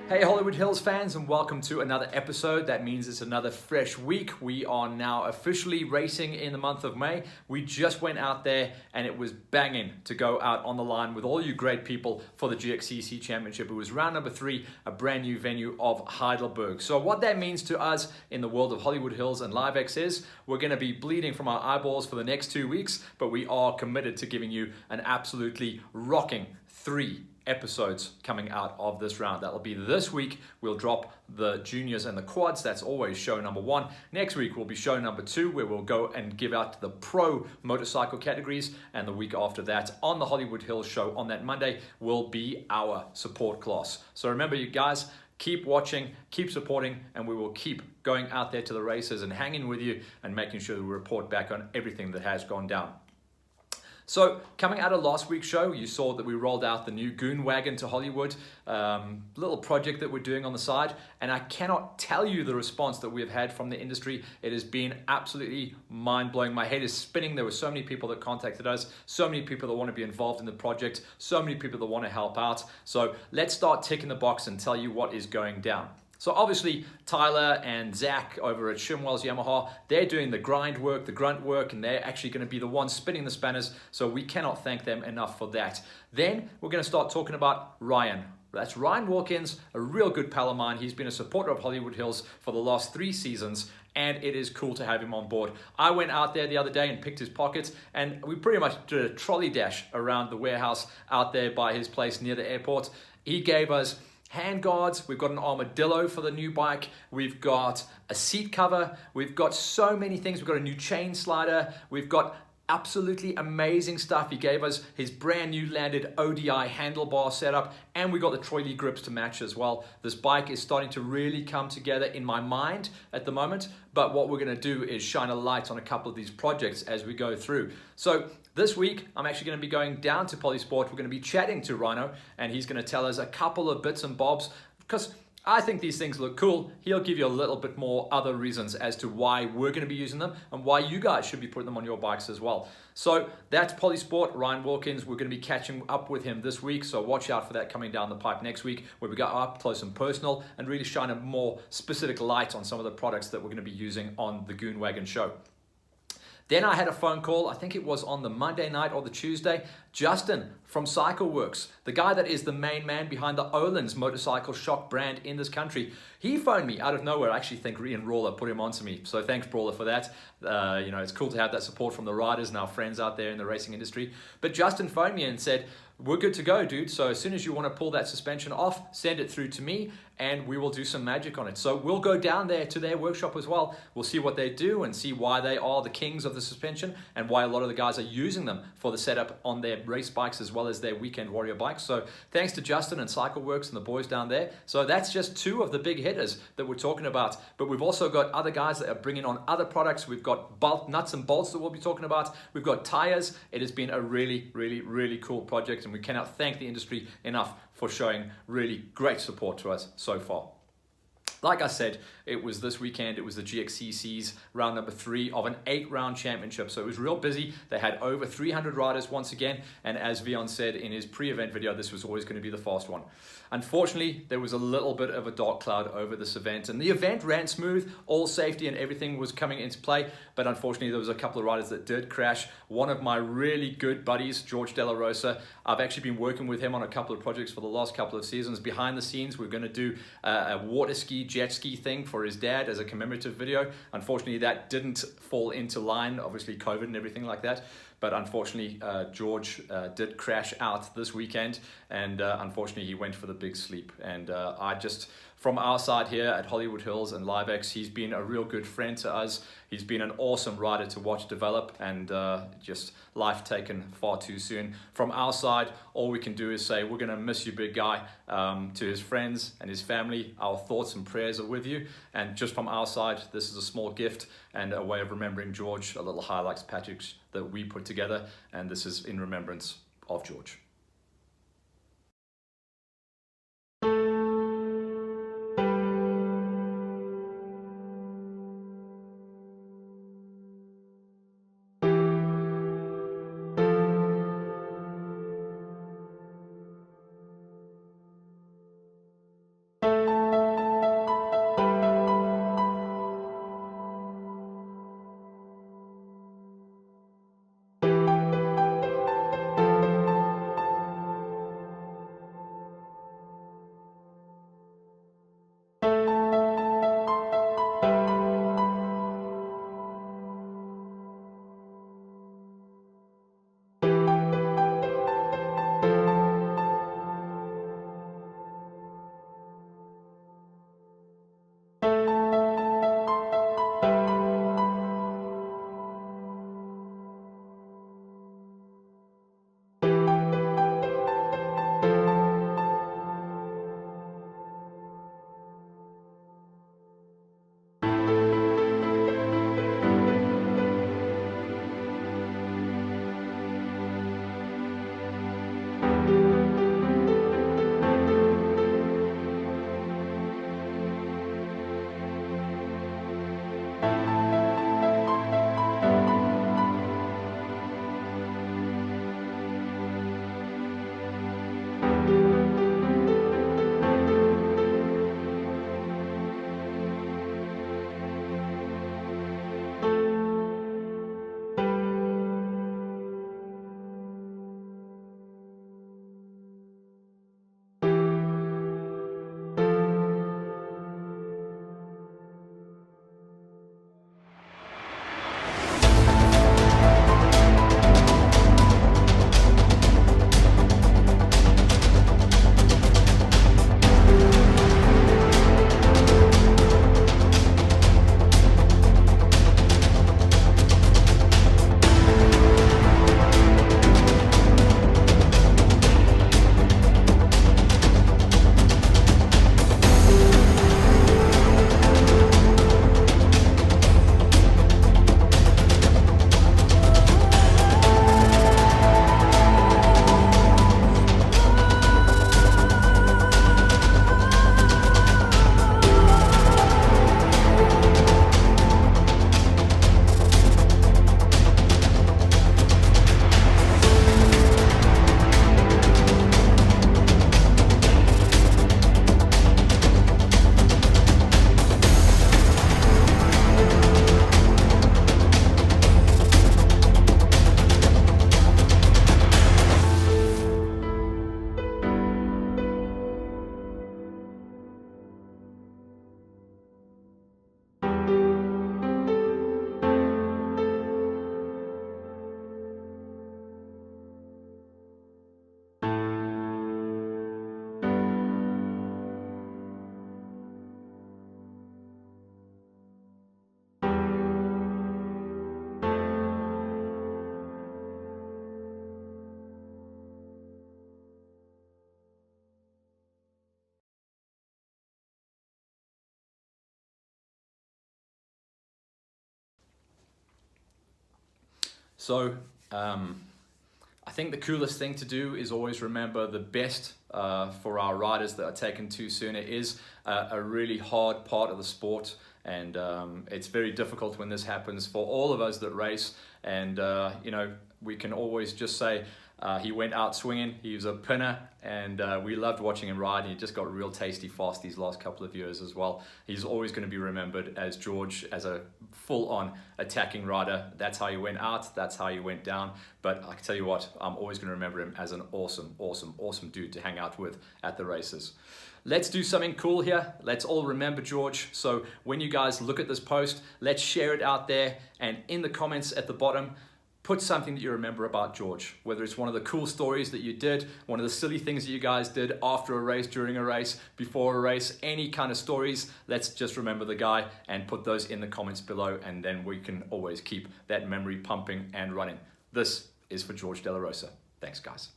Hey Hollywood Hills fans, and welcome to another episode. That means it's another fresh week. We are now officially racing in the month of May. We just went out there and it was banging to go out on the line with all you great people for the GxCC Championship. It was round number 3, a brand new venue of Heidelberg. So what that means to us in the world of Hollywood Hills and LiveX is we're going to be bleeding from our eyeballs for the next 2 weeks, but we are committed to giving you an absolutely rocking 3 episodes coming out of this round. That'll be this week. We'll drop the juniors and the quads. That's always show number 1. Next week will be show number 2, where we'll go and give out the pro motorcycle categories. And the week after that, on the Hollywood Hills show on that Monday, will be our support class. So remember, you guys, keep watching, keep supporting, and we will keep going out there to the races and hanging with you and making sure that we report back on everything that has gone down. So coming out of last week's show, you saw that we rolled out the new Goon Wagon to Hollywood, little project that we're doing on the side, and I cannot tell you the response that we have had from the industry. It has been absolutely mind-blowing. My head is spinning. There were so many people that contacted us, so many people that want to be involved in the project, so many people that want to help out. So let's start ticking the box and tell you what is going down. So obviously Tyler and Zach over at Shimwell's Yamaha, they're doing the grind work, the grunt work, and they're actually going to be the ones spinning the spanners, so we cannot thank them enough for that. Then we're going to start talking about Ryan. That's Ryan Wilkins, a real good pal of mine. He's been a supporter of Hollywood Hills for the last 3 seasons, and it is cool to have him on board. I went out there the other day and picked his pockets, and we pretty much did a trolley dash around the warehouse out there by his place near the airport. He gave us hand guards, we've got an armadillo for the new bike, we've got a seat cover, we've got so many things, we've got a new chain slider, we've got absolutely amazing stuff. He gave us his brand new landed ODI handlebar setup, and we got the Troy grips to match as well. This bike is starting to really come together in my mind at the moment, but what we're going to do is shine a light on a couple of these projects as we go through. So this week, I'm actually going to be going down to Polysport. We're going to be chatting to Rhino, and he's going to tell us a couple of bits and bobs, because I think these things look cool. He'll give you a little bit more other reasons as to why we're going to be using them and why you guys should be putting them on your bikes as well. So that's Polysport, Ryan Wilkins. We're going to be catching up with him this week, so watch out for that coming down the pipe next week, where we go up close and personal and really shine a more specific light on some of the products that we're going to be using on the Goon Wagon show. Then I had a phone call, I think it was on the Monday night or the Tuesday, Justin from Cycleworks, the guy that is the main man behind the Olin's motorcycle shock brand in this country. He phoned me out of nowhere. I actually think Ian Brawler put him on to me. So thanks, Brawler, for that. It's cool to have that support from the riders and our friends out there in the racing industry. But Justin phoned me and said, we're good to go, dude. So as soon as you want to pull that suspension off, send it through to me and we will do some magic on it. So we'll go down there to their workshop as well. We'll see what they do and see why they are the kings of the suspension and why a lot of the guys are using them for the setup on their race bikes as well as their weekend warrior bikes. So thanks to Justin and Cycleworks and the boys down there. So that's just 2 of the big hitters that we're talking about. But we've also got other guys that are bringing on other products. We've got nuts and bolts that we'll be talking about. We've got tires. It has been a really, really, really cool project, and we cannot thank the industry enough for showing really great support to us so far. Like I said, it was this weekend. It was the GxCC's round number 3 of an 8-round championship. So it was real busy. They had over 300 riders once again. And as Vion said in his pre-event video, this was always going to be the fast one. Unfortunately, there was a little bit of a dark cloud over this event. And the event ran smooth. All safety and everything was coming into play. But unfortunately, there was a couple of riders that did crash. One of my really good buddies, George De La Rosa, I've actually been working with him on a couple of projects for the last couple of seasons. Behind the scenes, we're going to do a water ski, jet ski thing for his dad as a commemorative video. Unfortunately, that didn't fall into line, obviously COVID and everything like that. But unfortunately, George did crash out this weekend, and unfortunately, he went for the big sleep. And from our side here at Hollywood Hills and LiveX, he's been a real good friend to us. He's been an awesome rider to watch develop, and just life taken far too soon. From our side, all we can do is say, we're going to miss you, big guy. To his friends and his family, our thoughts and prayers are with you. And just from our side, this is a small gift and a way of remembering George, a little highlights package that we put together. And this is in remembrance of George. So I think the coolest thing to do is always remember the best for our riders that are taken too soon. It is a really hard part of the sport, and it's very difficult when this happens for all of us that race. And you know, we can always just say he went out swinging, he was a pinner, and we loved watching him ride. He just got real tasty fast these last couple of years as well. He's always going to be remembered as George, as a full-on attacking rider. That's how he went out, that's how he went down. But I can tell you what, I'm always going to remember him as an awesome dude to hang out with at the races. Let's do something cool here. Let's all remember George. So when you guys look at this post, let's share it out there, and in the comments at the bottom, put something that you remember about George, whether it's one of the cool stories that you did, one of the silly things that you guys did after a race, during a race, before a race, any kind of stories. Let's just remember the guy and put those in the comments below, and then we can always keep that memory pumping and running. This is for George De La Rosa. Thanks, guys.